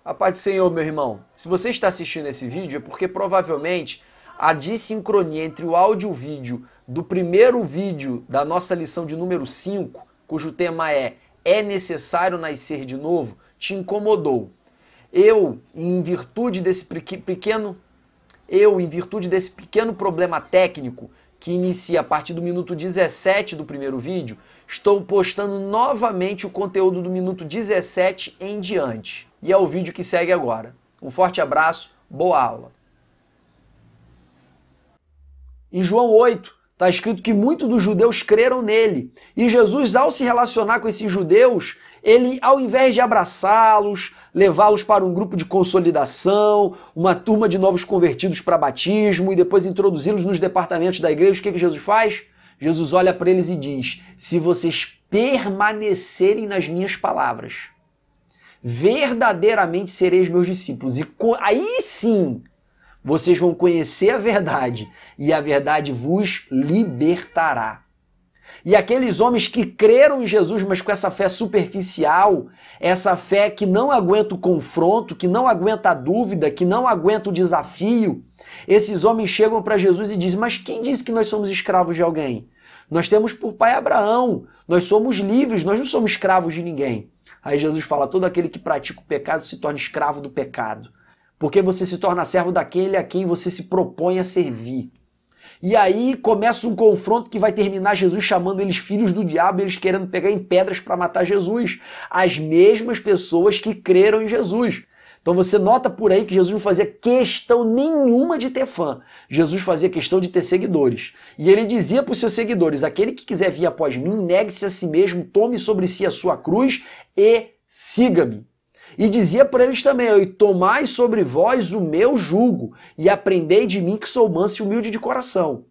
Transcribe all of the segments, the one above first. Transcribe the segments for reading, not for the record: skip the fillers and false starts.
A paz do Senhor, meu irmão. Se você está assistindo esse vídeo é porque provavelmente a dissincronia entre o áudio e o vídeo do primeiro vídeo da nossa lição de número 5, cujo tema é necessário nascer de novo, te incomodou. Eu, em virtude desse pequeno problema técnico que inicia a partir do minuto 17 do primeiro vídeo, estou postando novamente o conteúdo do minuto 17 em diante. E é o vídeo que segue agora. Um forte abraço, boa aula. Em João 8, está escrito que muitos dos judeus creram nele. E Jesus, ao se relacionar com esses judeus, ele, ao invés de abraçá-los, levá-los para um grupo de consolidação, uma turma de novos convertidos para batismo e depois introduzi-los nos departamentos da igreja, o que Jesus faz? Jesus olha para eles e diz: se vocês permanecerem nas minhas palavras, verdadeiramente sereis meus discípulos. E aí sim, vocês vão conhecer a verdade e a verdade vos libertará. E aqueles homens que creram em Jesus, mas com essa fé superficial, essa fé que não aguenta o confronto, que não aguenta a dúvida, que não aguenta o desafio, esses homens chegam para Jesus e dizem: mas quem disse que nós somos escravos de alguém? Nós temos por pai Abraão, nós somos livres, nós não somos escravos de ninguém. Aí Jesus fala: todo aquele que pratica o pecado se torna escravo do pecado, porque você se torna servo daquele a quem você se propõe a servir. E aí começa um confronto que vai terminar Jesus chamando eles filhos do diabo, eles querendo pegar em pedras para matar Jesus. As mesmas pessoas que creram em Jesus. Então você nota por aí que Jesus não fazia questão nenhuma de ter fã. Jesus fazia questão de ter seguidores. E ele dizia para os seus seguidores: aquele que quiser vir após mim, negue-se a si mesmo, tome sobre si a sua cruz e siga-me. E dizia para eles também: tomai sobre vós o meu jugo e aprendei de mim que sou manso e humilde de coração.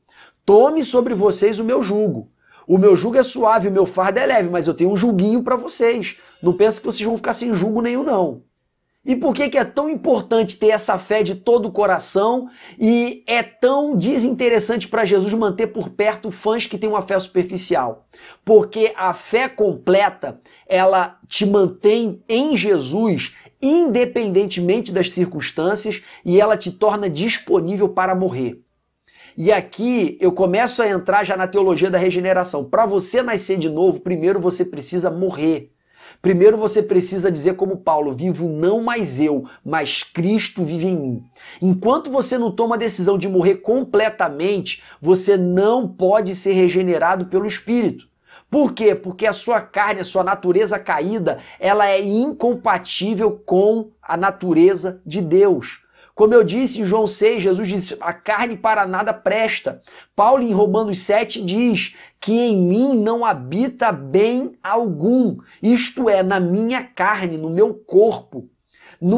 Tome sobre vocês o meu jugo. O meu jugo é suave, o meu fardo é leve, mas eu tenho um juguinho para vocês. Não pense que vocês vão ficar sem jugo nenhum, não. E por que é tão importante ter essa fé de todo o coração e é tão desinteressante para Jesus manter por perto fãs que têm uma fé superficial? Porque a fé completa, ela te mantém em Jesus independentemente das circunstâncias e ela te torna disponível para morrer. E aqui eu começo a entrar já na teologia da regeneração. Para você nascer de novo, primeiro você precisa morrer. Primeiro você precisa dizer como Paulo: vivo não mais eu, mas Cristo vive em mim. Enquanto você não toma a decisão de morrer completamente, você não pode ser regenerado pelo Espírito. Por quê? Porque a sua carne, a sua natureza caída, ela é incompatível com a natureza de Deus. Como eu disse em João 6, Jesus disse: a carne para nada presta. Paulo em Romanos 7 diz que em mim não habita bem algum. Isto é, na minha carne, no meu corpo.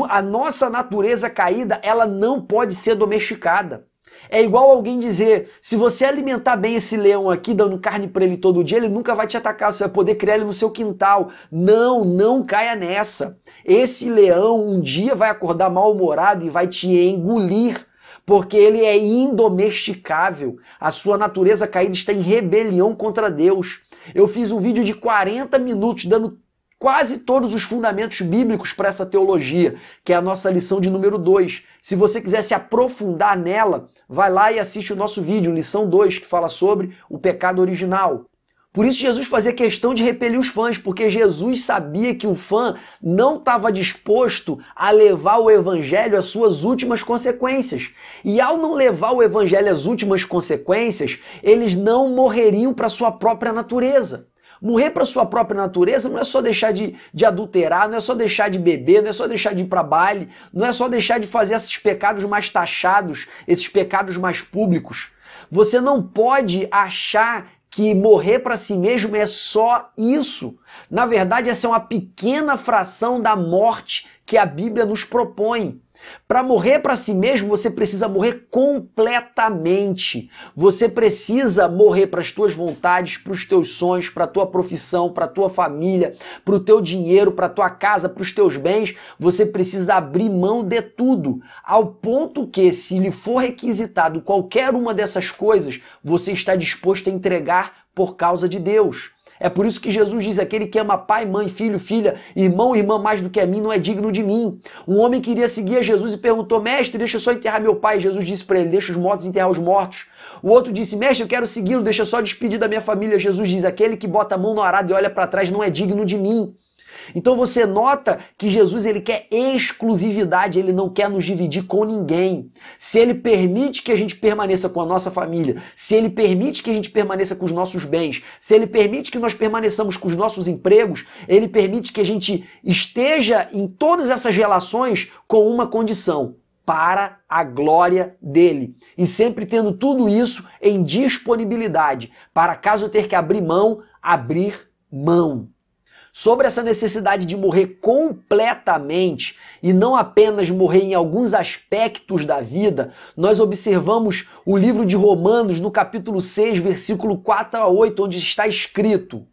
A nossa natureza caída, ela não pode ser domesticada. É igual alguém dizer: se você alimentar bem esse leão aqui, dando carne para ele todo dia, ele nunca vai te atacar, você vai poder criar ele no seu quintal. Não, não caia nessa. Esse leão um dia vai acordar mal-humorado e vai te engolir, porque ele é indomesticável. A sua natureza caída está em rebelião contra Deus. Eu fiz um vídeo de 40 minutos dando quase todos os fundamentos bíblicos para essa teologia, que é a nossa lição de número 2. Se você quiser se aprofundar nela, vai lá e assiste o nosso vídeo, lição 2, que fala sobre o pecado original. Por isso Jesus fazia questão de repelir os fãs, porque Jesus sabia que o fã não estava disposto a levar o evangelho às suas últimas consequências. E ao não levar o evangelho às últimas consequências, eles não morreriam para a sua própria natureza. Morrer para a sua própria natureza não é só deixar de adulterar, não é só deixar de beber, não é só deixar de ir para baile, não é só deixar de fazer esses pecados mais taxados, esses pecados mais públicos. Você não pode achar que morrer para si mesmo é só isso. Na verdade, essa é uma pequena fração da morte que a Bíblia nos propõe. Para morrer para si mesmo, você precisa morrer completamente. Você precisa morrer para as tuas vontades, para os teus sonhos, para a tua profissão, para a tua família, para o teu dinheiro, para a tua casa, para os teus bens. Você precisa abrir mão de tudo, ao ponto que, se lhe for requisitado qualquer uma dessas coisas, você está disposto a entregar por causa de Deus. É por isso que Jesus diz, aquele que ama pai, mãe, filho, filha, irmão, irmã mais do que a mim, não é digno de mim. Um homem queria seguir a Jesus e perguntou, mestre, deixa eu só enterrar meu pai. Jesus disse para ele, deixa os mortos enterrar os mortos. O outro disse, mestre, eu quero segui-lo, deixa eu só despedir da minha família. Jesus diz, aquele que bota a mão no arado e olha para trás não é digno de mim. Então você nota que Jesus ele quer exclusividade, ele não quer nos dividir com ninguém. Se ele permite que a gente permaneça com a nossa família, se ele permite que a gente permaneça com os nossos bens, se ele permite que nós permaneçamos com os nossos empregos, ele permite que a gente esteja em todas essas relações com uma condição, para a glória dele. E sempre tendo tudo isso em disponibilidade, para caso eu ter que abrir mão. Sobre essa necessidade de morrer completamente e não apenas morrer em alguns aspectos da vida, nós observamos o livro de Romanos no capítulo 6, versículo 4 a 8, onde está escrito: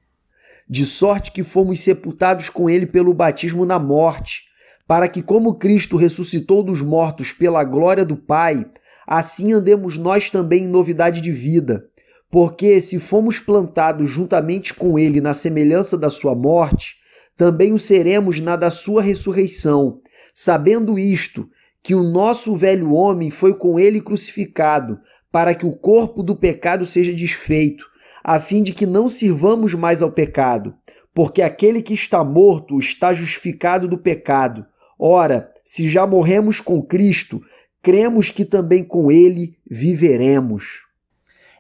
de sorte que fomos sepultados com ele pelo batismo na morte, para que como Cristo ressuscitou dos mortos pela glória do Pai, assim andemos nós também em novidade de vida. Porque se fomos plantados juntamente com ele na semelhança da sua morte, também o seremos na da sua ressurreição, sabendo isto, que o nosso velho homem foi com ele crucificado, para que o corpo do pecado seja desfeito, a fim de que não sirvamos mais ao pecado, porque aquele que está morto está justificado do pecado. Ora, se já morremos com Cristo, cremos que também com ele viveremos.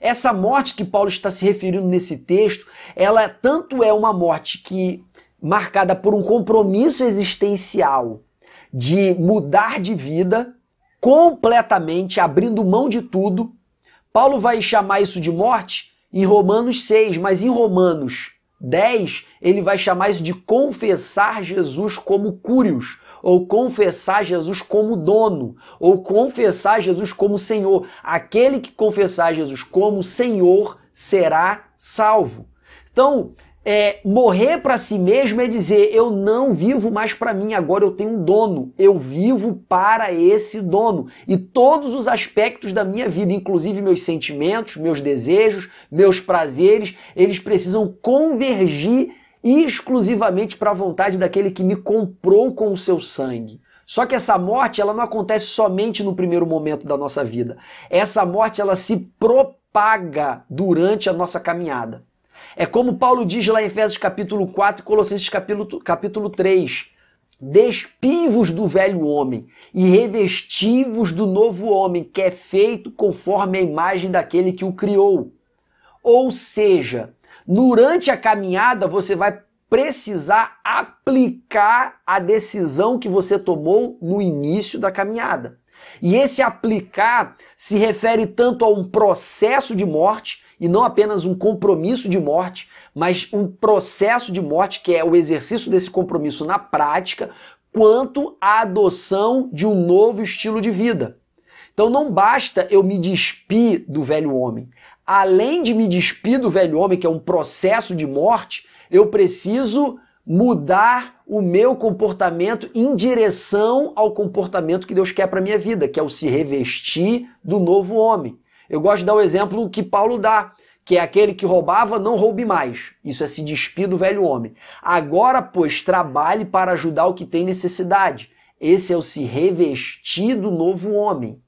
Essa morte que Paulo está se referindo nesse texto, ela tanto é uma morte que marcada por um compromisso existencial de mudar de vida completamente, abrindo mão de tudo. Paulo vai chamar isso de morte em Romanos 6, mas em Romanos 10 ele vai chamar isso de confessar Jesus como Curios, ou confessar Jesus como dono, ou confessar Jesus como Senhor. Aquele que confessar Jesus como Senhor será salvo. Então, morrer para si mesmo é dizer, eu não vivo mais para mim, agora eu tenho um dono, eu vivo para esse dono. E todos os aspectos da minha vida, inclusive meus sentimentos, meus desejos, meus prazeres, eles precisam convergir exclusivamente para a vontade daquele que me comprou com o seu sangue. Só que essa morte, ela não acontece somente no primeiro momento da nossa vida. Essa morte, ela se propaga durante a nossa caminhada. É como Paulo diz lá em Efésios capítulo 4 e Colossenses capítulo 3. Despivos do velho homem e revestivos do novo homem, que é feito conforme a imagem daquele que o criou. Ou seja, durante a caminhada, você vai precisar aplicar a decisão que você tomou no início da caminhada. E esse aplicar se refere tanto a um processo de morte, e não apenas um compromisso de morte, mas um processo de morte, que é o exercício desse compromisso na prática, quanto à adoção de um novo estilo de vida. Então não basta eu me despir do velho homem. Além de me despir do velho homem, que é um processo de morte, eu preciso mudar o meu comportamento em direção ao comportamento que Deus quer para a minha vida, que é o se revestir do novo homem. Eu gosto de dar o exemplo que Paulo dá, que é aquele que roubava, não roube mais. Isso é se despir do velho homem. Agora, pois, trabalhe para ajudar o que tem necessidade. Esse é o se revestir do novo homem.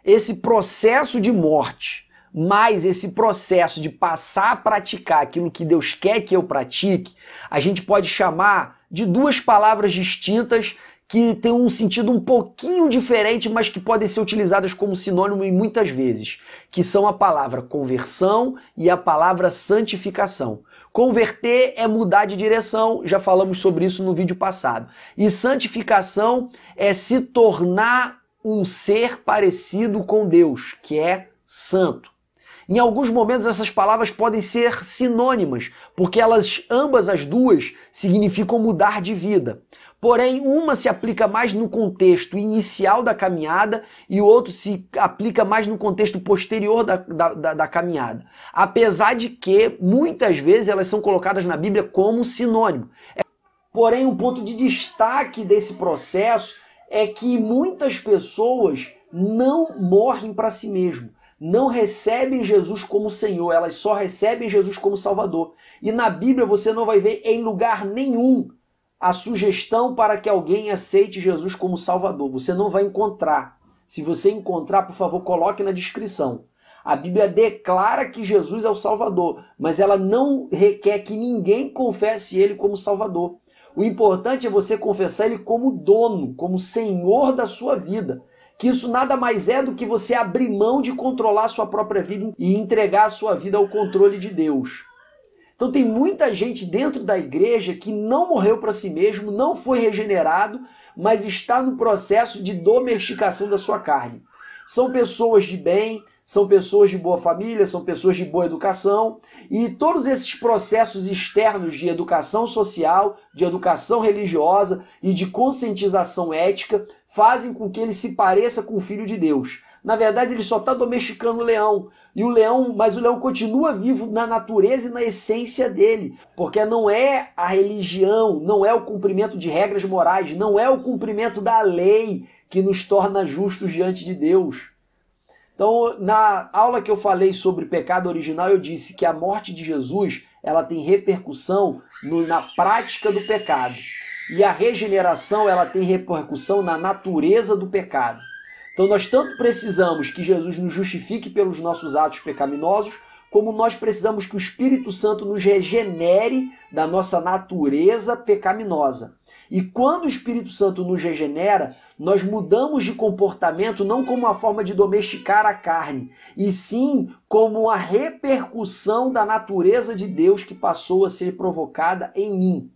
Esse processo de morte, mas esse processo de passar a praticar aquilo que Deus quer que eu pratique, a gente pode chamar de duas palavras distintas que têm um sentido um pouquinho diferente, mas que podem ser utilizadas como sinônimo em muitas vezes, que são a palavra conversão e a palavra santificação. Converter é mudar de direção, já falamos sobre isso no vídeo passado. E santificação é se tornar um ser parecido com Deus, que é santo. Em alguns momentos essas palavras podem ser sinônimas, porque ambas as duas significam mudar de vida. Porém, uma se aplica mais no contexto inicial da caminhada e o outro se aplica mais no contexto posterior da caminhada. Apesar de que, muitas vezes, elas são colocadas na Bíblia como sinônimo. Porém, um ponto de destaque desse processo é que muitas pessoas não morrem para si mesmo. não recebem Jesus como Senhor, elas só recebem Jesus como Salvador. E na Bíblia você não vai ver em lugar nenhum a sugestão para que alguém aceite Jesus como Salvador. Você não vai encontrar. Se você encontrar, por favor, coloque na descrição. A Bíblia declara que Jesus é o Salvador, mas ela não requer que ninguém confesse ele como Salvador. O importante é você confessar ele como dono, como Senhor da sua vida. Que isso nada mais é do que você abrir mão de controlar a sua própria vida e entregar a sua vida ao controle de Deus. Então tem muita gente dentro da igreja que não morreu para si mesmo, não foi regenerado, mas está no processo de domesticação da sua carne. São pessoas de bem, são pessoas de boa família, são pessoas de boa educação, e todos esses processos externos de educação social, de educação religiosa e de conscientização ética fazem com que ele se pareça com o Filho de Deus. Na verdade, ele só está domesticando o leão. Mas o leão continua vivo na natureza e na essência dele. Porque não é a religião, não é o cumprimento de regras morais, não é o cumprimento da lei que nos torna justos diante de Deus. Então, na aula que eu falei sobre pecado original, eu disse que a morte de Jesus ela tem repercussão na prática do pecado. E a regeneração ela tem repercussão na natureza do pecado. Então nós tanto precisamos que Jesus nos justifique pelos nossos atos pecaminosos, como nós precisamos que o Espírito Santo nos regenere da nossa natureza pecaminosa. E quando o Espírito Santo nos regenera, nós mudamos de comportamento não como uma forma de domesticar a carne, e sim como a repercussão da natureza de Deus que passou a ser provocada em mim.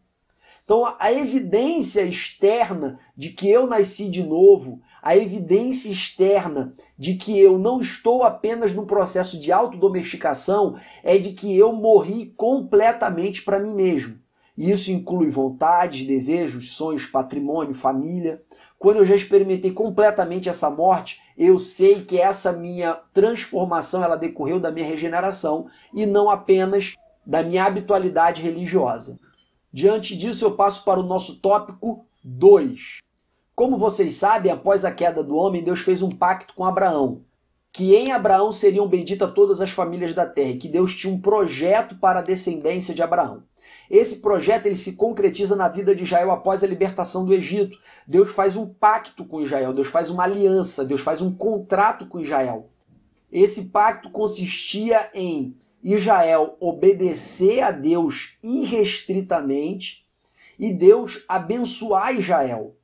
Então a evidência externa de que eu nasci de novo, a evidência externa de que eu não estou apenas num processo de autodomesticação é de que eu morri completamente para mim mesmo. E isso inclui vontades, desejos, sonhos, patrimônio, família. Quando eu já experimentei completamente essa morte, eu sei que essa minha transformação ela decorreu da minha regeneração e não apenas da minha habitualidade religiosa. Diante disso, eu passo para o nosso tópico 2. Como vocês sabem, após a queda do homem, Deus fez um pacto com Abraão, que em Abraão seriam benditas todas as famílias da terra, e que Deus tinha um projeto para a descendência de Abraão. Esse projeto ele se concretiza na vida de Israel após a libertação do Egito. Deus faz um pacto com Israel, Deus faz uma aliança, Deus faz um contrato com Israel. Esse pacto consistia em Israel obedecer a Deus irrestritamente e Deus abençoar Israel.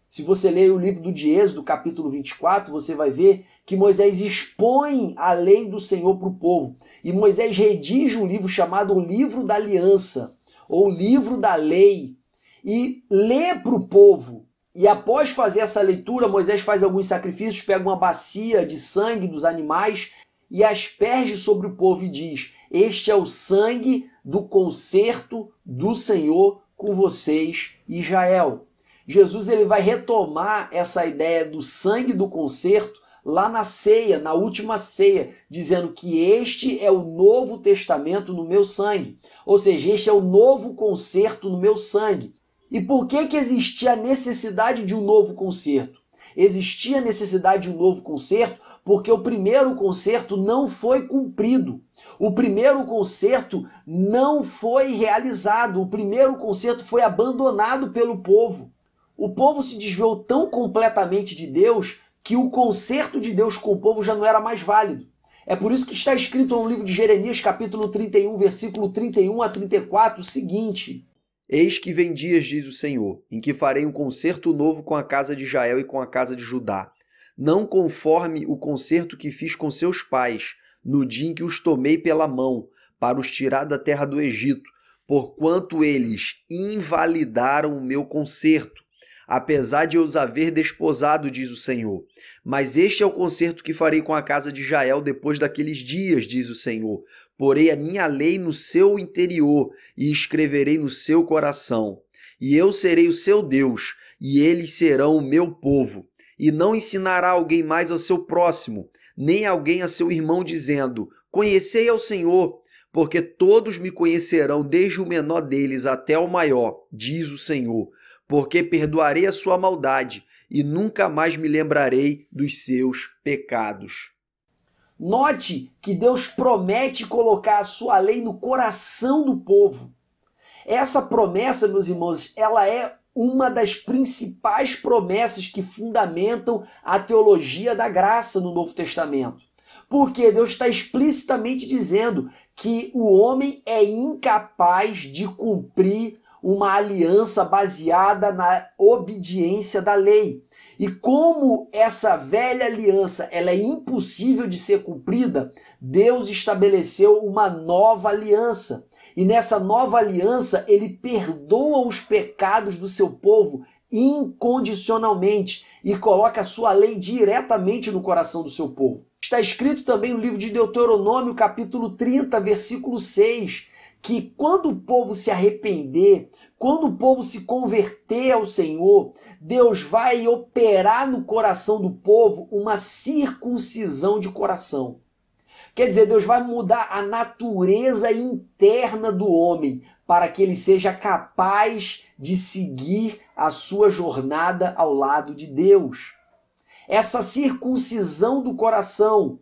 Se você ler o livro do Êxodo, capítulo 24, você vai ver que Moisés expõe a lei do Senhor para o povo. E Moisés redige um livro chamado o Livro da Aliança, ou Livro da Lei, e lê para o povo. E após fazer essa leitura, Moisés faz alguns sacrifícios, pega uma bacia de sangue dos animais e asperge sobre o povo e diz: este é o sangue do concerto do Senhor com vocês, Israel. Jesus ele vai retomar essa ideia do sangue do concerto lá na ceia, na última ceia, dizendo que este é o novo testamento no meu sangue. Ou seja, este é o novo concerto no meu sangue. E por que existia a necessidade de um novo concerto? Existia a necessidade de um novo concerto porque o primeiro concerto não foi cumprido. O primeiro concerto não foi realizado. O primeiro concerto foi abandonado pelo povo. O povo se desviou tão completamente de Deus que o concerto de Deus com o povo já não era mais válido. É por isso que está escrito no livro de Jeremias, capítulo 31, versículo 31 a 34, o seguinte: Eis que vem dias, diz o Senhor, em que farei um concerto novo com a casa de Israel e com a casa de Judá, não conforme o concerto que fiz com seus pais, no dia em que os tomei pela mão, para os tirar da terra do Egito, porquanto eles invalidaram o meu concerto, apesar de eu os haver desposado, diz o Senhor. Mas este é o concerto que farei com a casa de Israel depois daqueles dias, diz o Senhor. Porei a minha lei no seu interior e escreverei no seu coração. E eu serei o seu Deus, e eles serão o meu povo. E não ensinará alguém mais ao seu próximo, nem alguém a seu irmão, dizendo: conhecei ao Senhor, porque todos me conhecerão, desde o menor deles até o maior, diz o Senhor. Porque perdoarei a sua maldade e nunca mais me lembrarei dos seus pecados. Note que Deus promete colocar a sua lei no coração do povo. Essa promessa, meus irmãos, ela é uma das principais promessas que fundamentam a teologia da graça no Novo Testamento. Porque Deus está explicitamente dizendo que o homem é incapaz de cumprir uma aliança baseada na obediência da lei. E como essa velha aliança ela é impossível de ser cumprida, Deus estabeleceu uma nova aliança. E nessa nova aliança, ele perdoa os pecados do seu povo incondicionalmente e coloca a sua lei diretamente no coração do seu povo. Está escrito também no livro de Deuteronômio, capítulo 30, versículo 6, que quando o povo se arrepender, quando o povo se converter ao Senhor, Deus vai operar no coração do povo uma circuncisão de coração. Quer dizer, Deus vai mudar a natureza interna do homem para que ele seja capaz de seguir a sua jornada ao lado de Deus. Essa circuncisão do coração,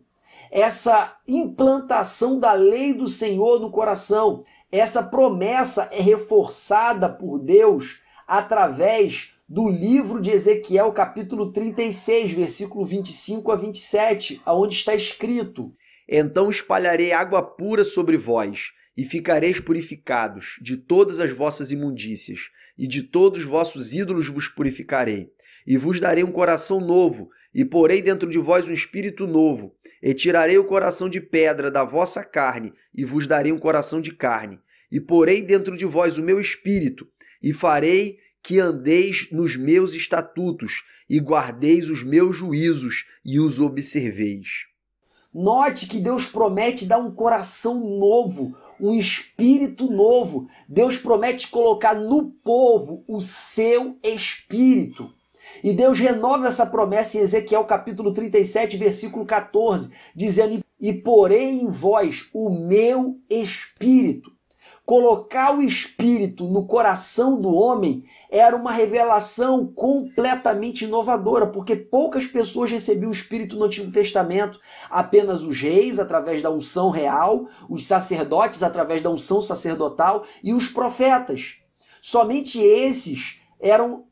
essa implantação da lei do Senhor no coração, essa promessa é reforçada por Deus através do livro de Ezequiel, capítulo 36, versículo 25 a 27, onde está escrito: Então espalharei água pura sobre vós, e ficareis purificados de todas as vossas imundícias, e de todos os vossos ídolos vos purificarei. E vos darei um coração novo, e porei dentro de vós um espírito novo, e tirarei o coração de pedra da vossa carne, e vos darei um coração de carne. E porei dentro de vós o meu espírito, e farei que andeis nos meus estatutos, e guardeis os meus juízos, e os observeis. Note que Deus promete dar um coração novo, um espírito novo. Deus promete colocar no povo o seu espírito. E Deus renova essa promessa em Ezequiel capítulo 37, versículo 14, dizendo: E porei em vós o meu espírito. Colocar o espírito no coração do homem era uma revelação completamente inovadora, porque poucas pessoas recebiam o espírito no Antigo Testamento. Apenas os reis, através da unção real, os sacerdotes, através da unção sacerdotal, e os profetas. Somente esses eram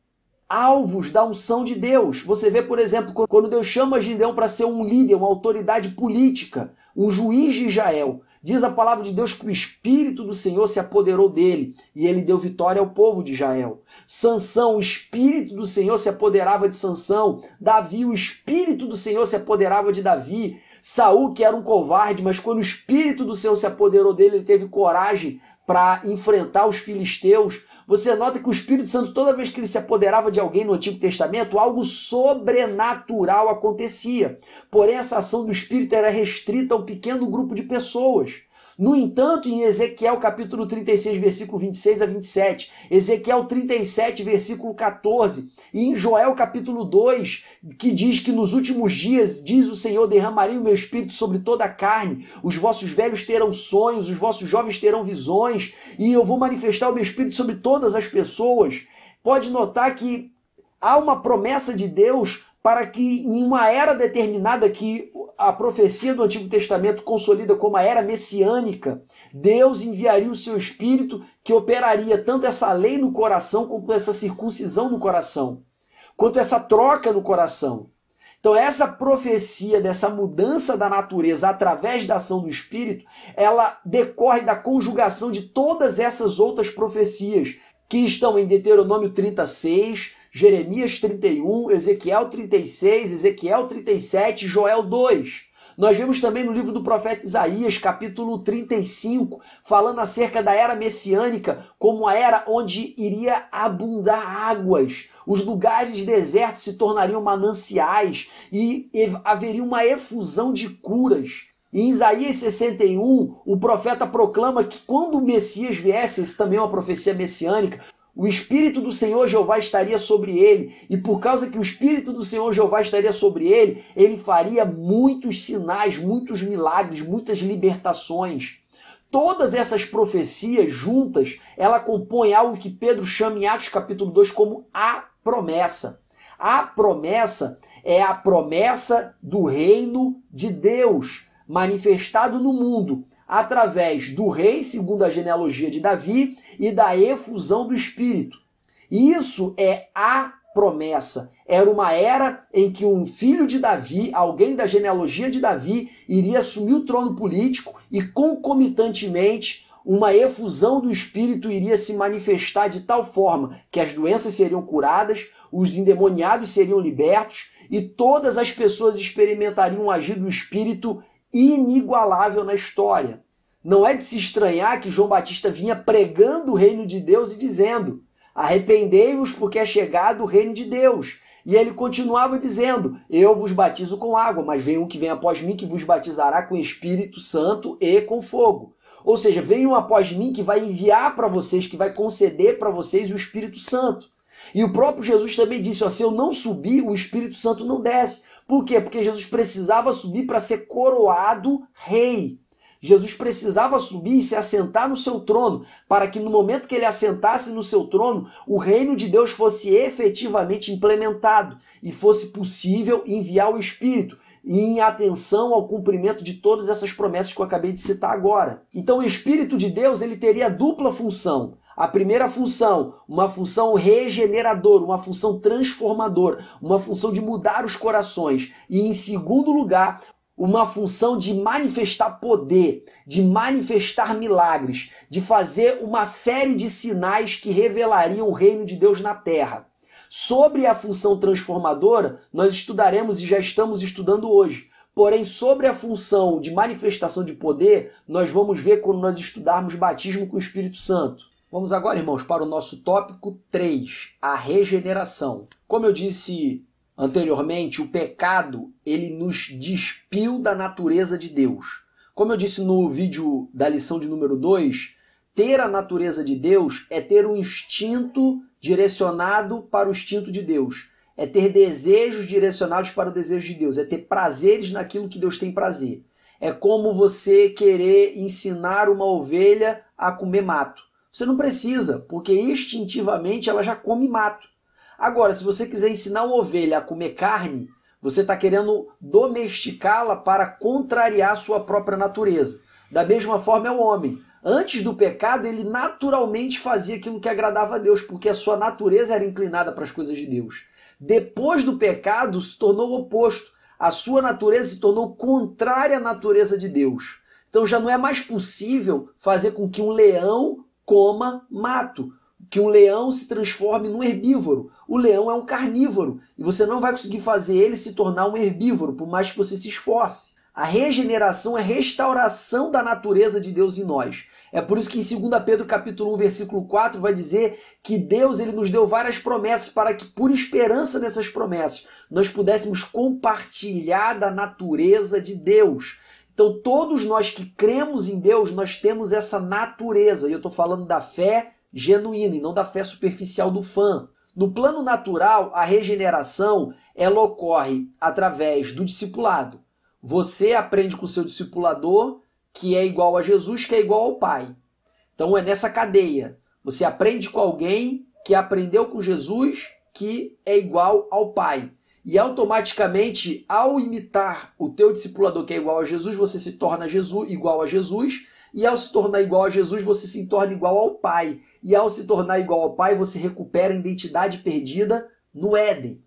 alvos da unção de Deus. Você vê, por exemplo, quando Deus chama Gideão para ser um líder, uma autoridade política, um juiz de Israel, diz a palavra de Deus que o Espírito do Senhor se apoderou dele e ele deu vitória ao povo de Israel. Sansão, o Espírito do Senhor se apoderava de Sansão. Davi, o Espírito do Senhor se apoderava de Davi. Saul, que era um covarde, mas quando o Espírito do Senhor se apoderou dele, ele teve coragem para enfrentar os filisteus. Você nota que o Espírito Santo, toda vez que ele se apoderava de alguém no Antigo Testamento, algo sobrenatural acontecia. Porém, essa ação do Espírito era restrita a um pequeno grupo de pessoas. No entanto, em Ezequiel capítulo 36, versículo 26 a 27, Ezequiel 37, versículo 14, e em Joel capítulo 2, que diz que nos últimos dias, diz o Senhor, derramarei o meu espírito sobre toda a carne, os vossos velhos terão sonhos, os vossos jovens terão visões, e eu vou manifestar o meu espírito sobre todas as pessoas. Pode notar que há uma promessa de Deus para que em uma era determinada que a profecia do Antigo Testamento consolida como a era messiânica, Deus enviaria o seu Espírito que operaria tanto essa lei no coração como essa circuncisão no coração, quanto essa troca no coração. Então essa profecia dessa mudança da natureza através da ação do Espírito, ela decorre da conjugação de todas essas outras profecias que estão em Deuteronômio 36, Jeremias 31, Ezequiel 36, Ezequiel 37, Joel 2. Nós vemos também no livro do profeta Isaías, capítulo 35, falando acerca da era messiânica como a era onde iria abundar águas. Os lugares desertos se tornariam mananciais e haveria uma efusão de curas. Em Isaías 61, o profeta proclama que quando o Messias viesse, isso também é uma profecia messiânica, o Espírito do Senhor Jeová estaria sobre ele, e por causa que o Espírito do Senhor Jeová estaria sobre ele, ele faria muitos sinais, muitos milagres, muitas libertações. Todas essas profecias juntas, ela compõe algo que Pedro chama em Atos capítulo 2 como a promessa. A promessa é a promessa do reino de Deus. manifestado no mundo através do rei, segundo a genealogia de Davi, e da efusão do Espírito. E isso é a promessa. Era uma era em que um filho de Davi, alguém da genealogia de Davi, iria assumir o trono político e, concomitantemente, uma efusão do Espírito iria se manifestar de tal forma que as doenças seriam curadas, os endemoniados seriam libertos e todas as pessoas experimentariam um agir do Espírito inigualável na história. Não é de se estranhar que João Batista vinha pregando o reino de Deus e dizendo: arrependei-vos porque é chegado o reino de Deus. E ele continuava dizendo: eu vos batizo com água, mas vem um que vem após mim que vos batizará com Espírito Santo e com fogo. Ou seja, vem um após mim que vai enviar para vocês, que vai conceder para vocês o Espírito Santo. E o próprio Jesus também disse: ó, se eu não subir, o Espírito Santo não desce. Por quê? Porque Jesus precisava subir para ser coroado rei. Jesus precisava subir e se assentar no seu trono, para que no momento que ele assentasse no seu trono, o reino de Deus fosse efetivamente implementado e fosse possível enviar o Espírito em atenção ao cumprimento de todas essas promessas que eu acabei de citar agora. Então o Espírito de Deus ele teria dupla função. A primeira função, uma função regeneradora, uma função transformadora, uma função de mudar os corações. E em segundo lugar, uma função de manifestar poder, de manifestar milagres, de fazer uma série de sinais que revelariam o reino de Deus na terra. Sobre a função transformadora, nós estudaremos e já estamos estudando hoje. Porém, sobre a função de manifestação de poder, nós vamos ver quando nós estudarmos batismo com o Espírito Santo. Vamos agora, irmãos, para o nosso tópico 3, a regeneração. Como eu disse anteriormente, o pecado, ele nos despiu da natureza de Deus. Como eu disse no vídeo da lição de número 2, ter a natureza de Deus é ter um instinto direcionado para o instinto de Deus. É ter desejos direcionados para o desejo de Deus. É ter prazeres naquilo que Deus tem prazer. É como você querer ensinar uma ovelha a comer mato. Você não precisa, porque instintivamente ela já come mato. Agora, se você quiser ensinar uma ovelha a comer carne, você está querendo domesticá-la para contrariar a sua própria natureza. Da mesma forma é o homem. Antes do pecado, ele naturalmente fazia aquilo que agradava a Deus, porque a sua natureza era inclinada para as coisas de Deus. Depois do pecado, se tornou o oposto. A sua natureza se tornou contrária à natureza de Deus. Então já não é mais possível fazer com que um leão coma mato, que um leão se transforme num herbívoro. O leão é um carnívoro e você não vai conseguir fazer ele se tornar um herbívoro, por mais que você se esforce. A regeneração é a restauração da natureza de Deus em nós. É por isso que em 2 Pedro capítulo 1, versículo 4 vai dizer que Deus ele nos deu várias promessas para que, por esperança nessas promessas, nós pudéssemos compartilhar da natureza de Deus. Então todos nós que cremos em Deus, nós temos essa natureza. E eu estou falando da fé genuína e não da fé superficial do fã. No plano natural, a regeneração ela ocorre através do discipulado. Você aprende com o seu discipulador, que é igual a Jesus, que é igual ao Pai. Então é nessa cadeia. Você aprende com alguém que aprendeu com Jesus, que é igual ao Pai. E automaticamente, ao imitar o teu discipulador, que é igual a Jesus, você se torna igual a Jesus. E ao se tornar igual a Jesus, você se torna igual ao Pai. E ao se tornar igual ao Pai, você recupera a identidade perdida no Éden.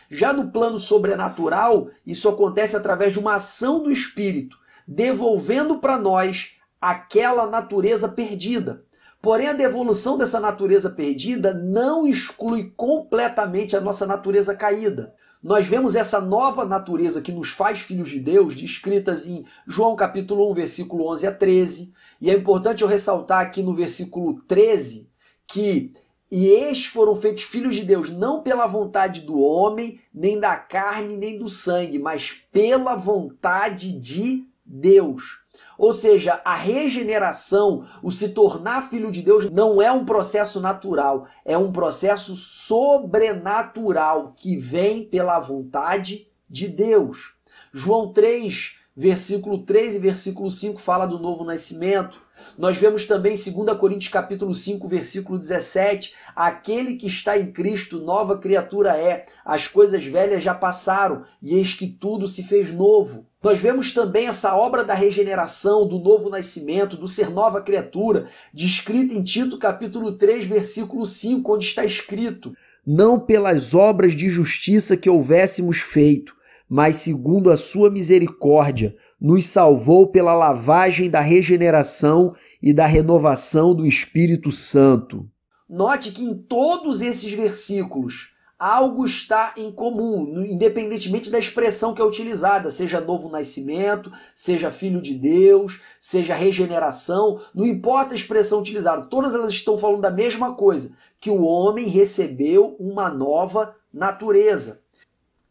Já no plano sobrenatural, isso acontece através de uma ação do Espírito, devolvendo para nós aquela natureza perdida. Porém, a devolução dessa natureza perdida não exclui completamente a nossa natureza caída. Nós vemos essa nova natureza que nos faz filhos de Deus, descritas em João capítulo 1, versículo 11 a 13. E é importante eu ressaltar aqui no versículo 13 que e estes foram feitos filhos de Deus não pela vontade do homem, nem da carne, nem do sangue, mas pela vontade de Deus. Ou seja, a regeneração, o se tornar filho de Deus, não é um processo natural, é um processo sobrenatural que vem pela vontade de Deus. João 3, versículo 3 e versículo 5 fala do novo nascimento. Nós vemos também em 2 Coríntios capítulo 5, versículo 17, aquele que está em Cristo, nova criatura é, as coisas velhas já passaram, e eis que tudo se fez novo. Nós vemos também essa obra da regeneração, do novo nascimento, do ser nova criatura, descrita em Tito capítulo 3, versículo 5, onde está escrito: não pelas obras de justiça que houvéssemos feito, mas segundo a sua misericórdia, nos salvou pela lavagem da regeneração e da renovação do Espírito Santo. Note que em todos esses versículos algo está em comum, independentemente da expressão que é utilizada, seja novo nascimento, seja filho de Deus, seja regeneração, não importa a expressão utilizada, todas elas estão falando da mesma coisa, que o homem recebeu uma nova natureza.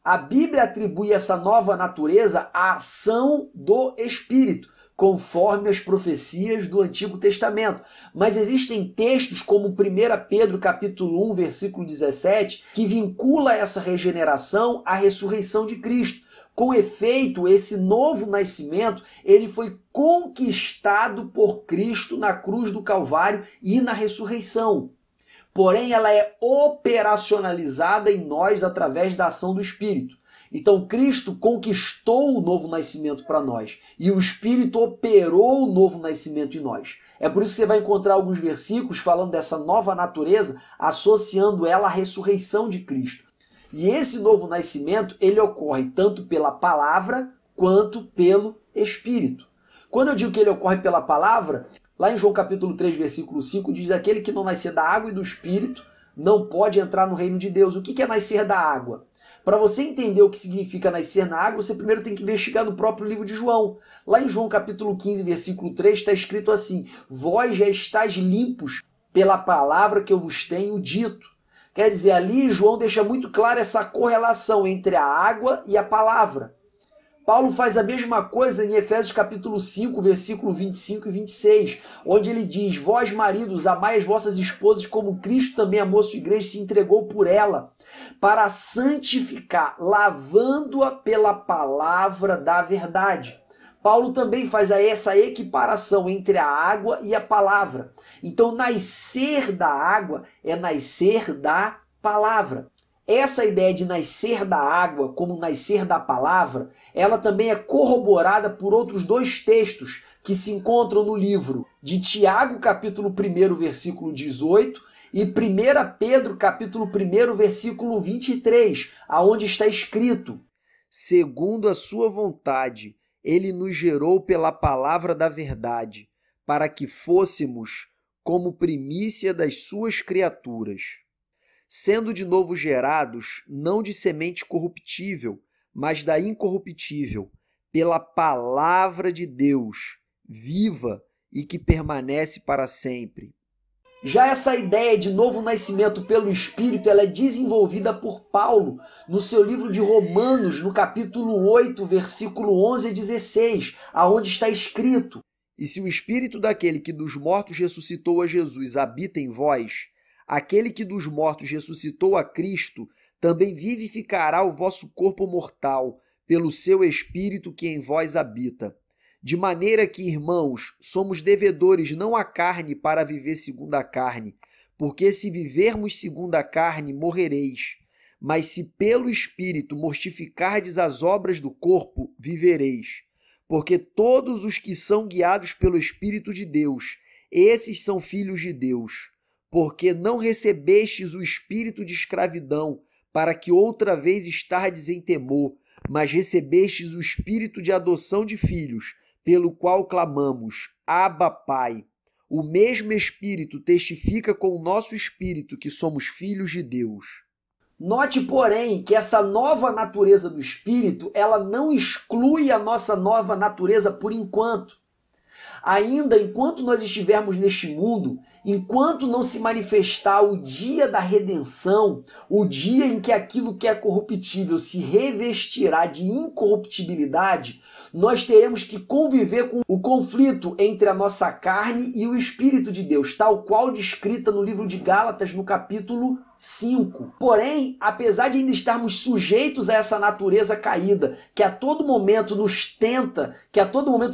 A Bíblia atribui essa nova natureza à ação do Espírito, conforme as profecias do Antigo Testamento. Mas existem textos como 1 Pedro capítulo 1, versículo 17, que vincula essa regeneração à ressurreição de Cristo. Com efeito, esse novo nascimento, ele foi conquistado por Cristo na cruz do Calvário e na ressurreição. Porém, ela é operacionalizada em nós através da ação do Espírito. Então, Cristo conquistou o novo nascimento para nós e o Espírito operou o novo nascimento em nós. É por isso que você vai encontrar alguns versículos falando dessa nova natureza, associando ela à ressurreição de Cristo. E esse novo nascimento, ele ocorre tanto pela palavra quanto pelo Espírito. Quando eu digo que ele ocorre pela palavra, lá em João capítulo 3, versículo 5, diz: aquele que não nascer da água e do Espírito não pode entrar no reino de Deus. O que é nascer da água? Para você entender o que significa nascer na água, você primeiro tem que investigar no próprio livro de João. Lá em João capítulo 15, versículo 3, está escrito assim: vós já estáis limpos pela palavra que eu vos tenho dito. Quer dizer, ali João deixa muito clara essa correlação entre a água e a palavra. Paulo faz a mesma coisa em Efésios capítulo 5, versículo 25 e 26, onde ele diz: vós maridos, amai as vossas esposas como Cristo também amou a sua igreja e se entregou por ela, para santificar, lavando-a pela palavra da verdade. Paulo também faz essa equiparação entre a água e a palavra. Então, nascer da água é nascer da palavra. Essa ideia de nascer da água como nascer da palavra, ela também é corroborada por outros dois textos que se encontram no livro de Tiago, capítulo 1, versículo 18, e 1 Pedro, capítulo 1, versículo 23, aonde está escrito: segundo a sua vontade, ele nos gerou pela palavra da verdade, para que fôssemos como primícia das suas criaturas. Sendo de novo gerados, não de semente corruptível, mas da incorruptível, pela palavra de Deus, viva e que permanece para sempre. Já essa ideia de novo nascimento pelo Espírito, ela é desenvolvida por Paulo no seu livro de Romanos, no capítulo 8, versículo 11 a 16, aonde está escrito: e se o Espírito daquele que dos mortos ressuscitou a Jesus habita em vós, aquele que dos mortos ressuscitou a Cristo também vivificará o vosso corpo mortal pelo seu Espírito que em vós habita. De maneira que, irmãos, somos devedores não à carne para viver segundo a carne, porque se vivermos segundo a carne, morrereis. Mas se pelo Espírito mortificardes as obras do corpo, vivereis. Porque todos os que são guiados pelo Espírito de Deus, esses são filhos de Deus. Porque não recebestes o espírito de escravidão, para que outra vez estardes em temor, mas recebestes o espírito de adoção de filhos, pelo qual clamamos: Abba, Pai. O mesmo Espírito testifica com o nosso espírito que somos filhos de Deus. Note, porém, que essa nova natureza do Espírito, ela não exclui a nossa nova natureza por enquanto. Ainda enquanto nós estivermos neste mundo, enquanto não se manifestar o dia da redenção, o dia em que aquilo que é corruptível se revestirá de incorruptibilidade, nós teremos que conviver com o conflito entre a nossa carne e o Espírito de Deus, tal qual descrita no livro de Gálatas, no capítulo 5. Porém, apesar de ainda estarmos sujeitos a essa natureza caída, que a todo momento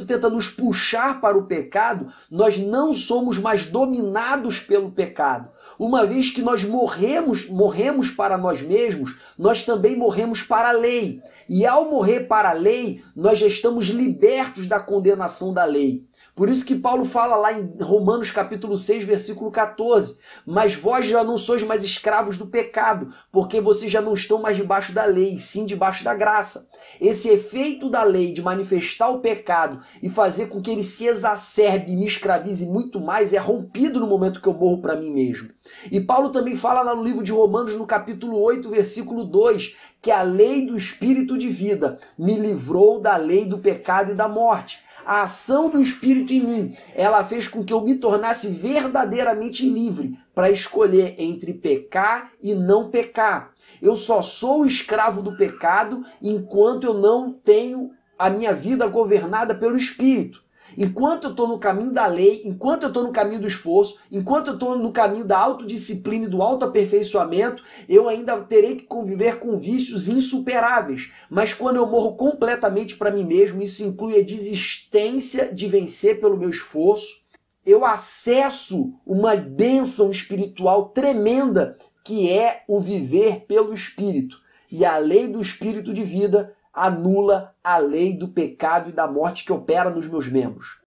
tenta nos puxar para o pecado, nós não somos mais dominados pelo pecado. Uma vez que nós morremos para nós mesmos, nós também morremos para a lei. E ao morrer para a lei, nós já estamos libertos da condenação da lei. Por isso que Paulo fala lá em Romanos capítulo 6, versículo 14, mas vós já não sois mais escravos do pecado, porque vocês já não estão mais debaixo da lei, sim debaixo da graça. Esse efeito da lei de manifestar o pecado e fazer com que ele se exacerbe e me escravize muito mais é rompido no momento que eu morro para mim mesmo. E Paulo também fala lá no livro de Romanos, no capítulo 8, versículo 2, que a lei do Espírito de vida me livrou da lei do pecado e da morte. A ação do Espírito em mim, ela fez com que eu me tornasse verdadeiramente livre para escolher entre pecar e não pecar. Eu só sou escravo do pecado enquanto eu não tenho a minha vida governada pelo Espírito. Enquanto eu estou no caminho da lei, enquanto eu estou no caminho do esforço, enquanto eu estou no caminho da autodisciplina e do autoaperfeiçoamento, eu ainda terei que conviver com vícios insuperáveis. Mas quando eu morro completamente para mim mesmo, isso inclui a desistência de vencer pelo meu esforço, eu acesso uma bênção espiritual tremenda, que é o viver pelo Espírito. E a lei do Espírito de vida anula a lei do pecado e da morte que opera nos meus membros.